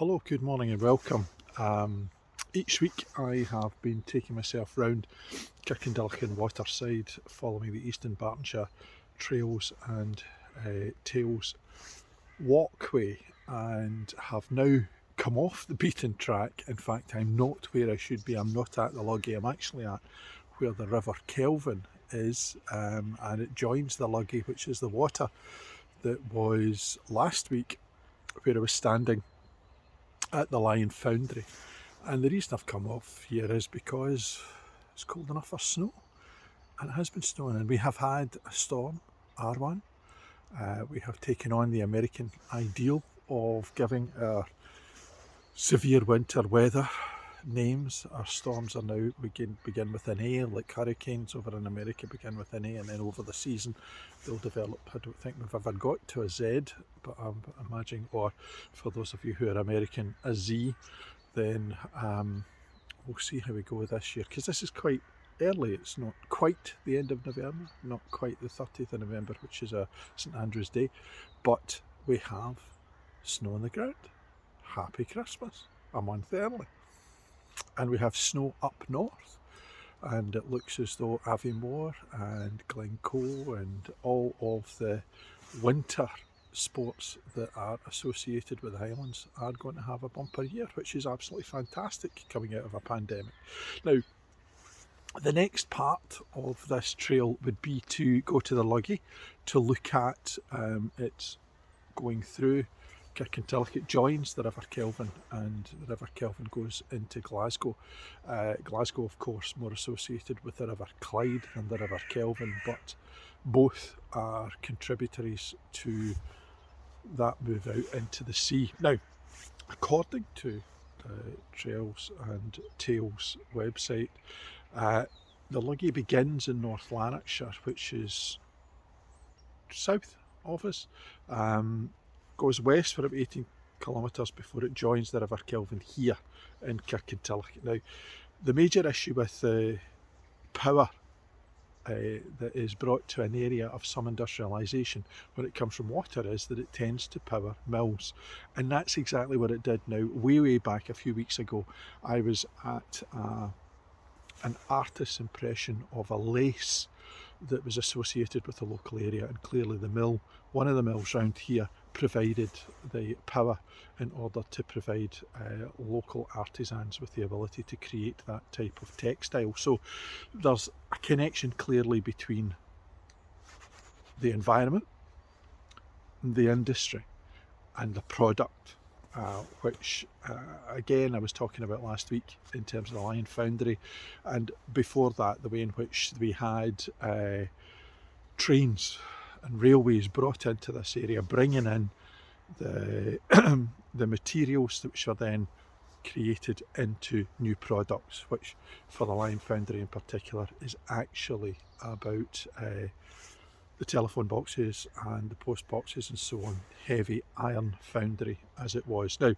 Hello, good morning and welcome. Each week I have been taking myself round Kirkendilloch and Waterside following the Eastern Bartonshire Trails and Tales walkway, and have now come off the beaten track. In fact, I'm not where I should be. I'm not at the Luggie. I'm actually at where the River Kelvin is, and it joins the Luggie, which is the water that was last week where I was standing at the Lion Foundry. And the reason I've come off here is because it's cold enough for snow, and it has been snowing, and we have had a storm, R1. We have taken on the American ideal of giving our severe winter weather names. Our storms are now begin with an A, like hurricanes over in America begin with an A, and then over the season they'll develop. I don't think we've ever got to a Z, but I'm imagining, or for those of you who are American, a Z. Then we'll see how we go this year, because this is quite early. It's not quite the end of November, not quite the 30th of November, which is a St Andrew's Day, but we have snow on the ground. Happy Christmas, a month early. And we have snow up north, and it looks as though Aviemore and Glencoe and all of the winter sports that are associated with the Highlands are going to have a bumper year, which is absolutely fantastic coming out of a pandemic. Now, the next part of this trail would be to go to the Luggie to look at it going through Kirkendilloch. It joins the River Kelvin, and the River Kelvin goes into Glasgow. Glasgow, of course, more associated with the River Clyde than the River Kelvin, but both are contributaries to that move out into the sea. Now, according to the Trails and Tales website, the Luggie begins in North Lanarkshire, which is south of us, goes west for about 18 kilometres before it joins the River Kelvin here in Kirkendilloch. Now, the major issue with the power that is brought to an area of some industrialisation when it comes from water is that it tends to power mills, and that's exactly what it did. Now, way back a few weeks ago, I was at an artist's impression of a lace that was associated with the local area, and clearly the mill, one of the mills round here, provided the power in order to provide local artisans with the ability to create that type of textile. So there's a connection clearly between the environment, the industry and the product, which again I was talking about last week in terms of the Lion Foundry, and before that the way in which we had trains and railways brought into this area, bringing in the the materials which are then created into new products, which for the Lion Foundry in particular is actually about the telephone boxes and the post boxes and so on, heavy iron foundry as it was. Now,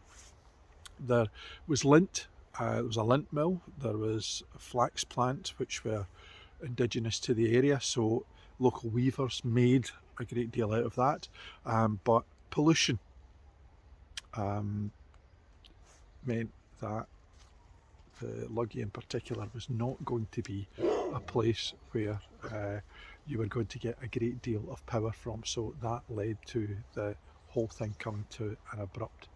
there was lint, there was a lint mill, there was a flax plant which were indigenous to the area, so local weavers made a great deal out of that, but pollution meant that the Luggie in particular was not going to be a place where you were going to get a great deal of power from, so that led to the whole thing coming to an abrupt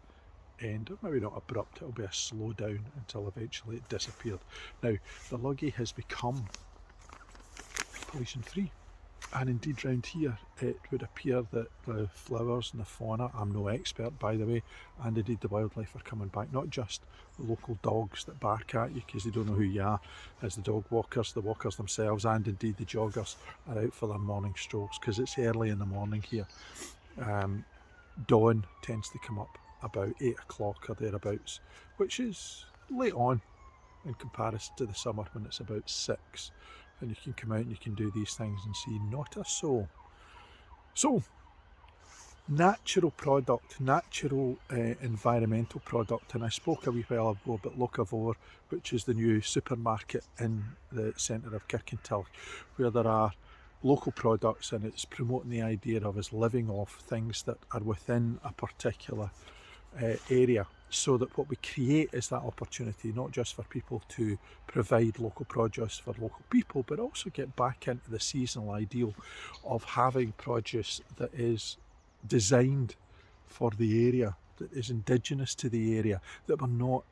end. Maybe not abrupt, it'll be a slow down until eventually it disappeared. Now, the Luggie has become pollution free, and indeed round here it would appear that the flowers and the fauna, I'm no expert by the way, and indeed the wildlife are coming back. Not just the local dogs that bark at you because they don't know who you are, as the dog walkers, the walkers themselves, and indeed the joggers are out for their morning strolls because it's early in the morning here. Dawn tends to come up about 8 o'clock or thereabouts, which is late on in comparison to the summer when it's about 6, and you can come out and you can do these things and see not a soul. So, natural product, natural environmental product, and I spoke a wee while ago about Locavore, which is the new supermarket in the centre of Kirkendilloch, where there are local products, and it's promoting the idea of us living off things that are within a particular area. so that what we create is that opportunity not just for people to provide local produce for local people, but also get back into the seasonal ideal of having produce that is designed for the area, that is indigenous to the area, that we're not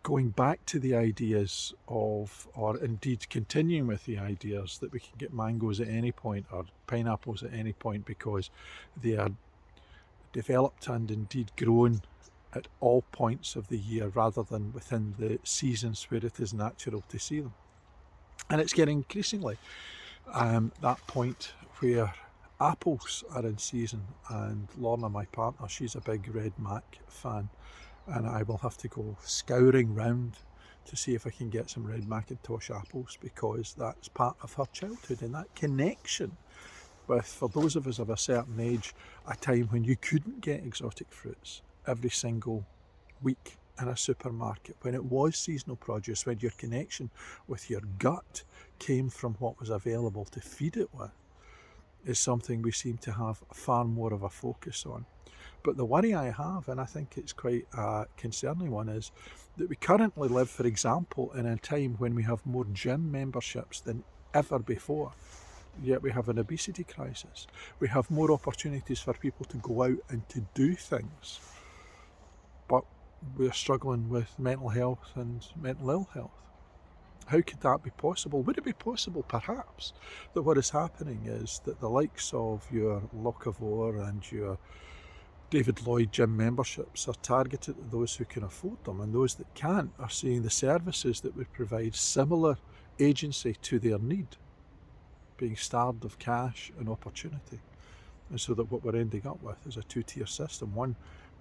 going back to the ideas of, or indeed continuing with the ideas that we can get mangoes at any point or pineapples at any point because they are developed and indeed grown at all points of the year rather than within the seasons where it is natural to see them. And it's getting increasingly that point where apples are in season, and Lorna, my partner, she's a big Red Mac fan, and I will have to go scouring round to see if I can get some Red Macintosh apples, because that's part of her childhood, and that connection with, for those of us of a certain age, a time when you couldn't get exotic fruits every single week in a supermarket, when it was seasonal produce, when your connection with your gut came from what was available to feed it with, is something we seem to have far more of a focus on. But the worry I have, and I think it's quite a concerning one, is that we currently live, for example, in a time when we have more gym memberships than ever before. Yet we have an obesity crisis. We have more opportunities for people to go out and to do things. But we're struggling with mental health and mental ill health. How could that be possible? Would it be possible, perhaps, that what is happening is that the likes of your Locavore and your David Lloyd gym memberships are targeted at those who can afford them, and those that can't are seeing the services that would provide similar agency to their need being starved of cash and opportunity. And so that what we're ending up with is a two-tier system, one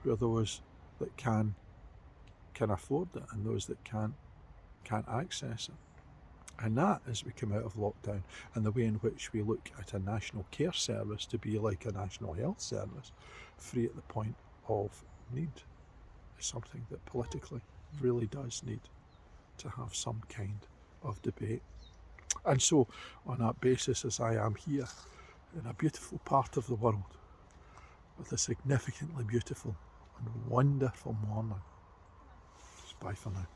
where those that can afford it and those that can't access it. And that, as we come out of lockdown, and the way in which we look at a national care service to be like a national health service, free at the point of need, is something that politically really does need to have some kind of debate. And so, on that basis, as I am here in a beautiful part of the world with a significantly beautiful and wonderful morning, bye for now.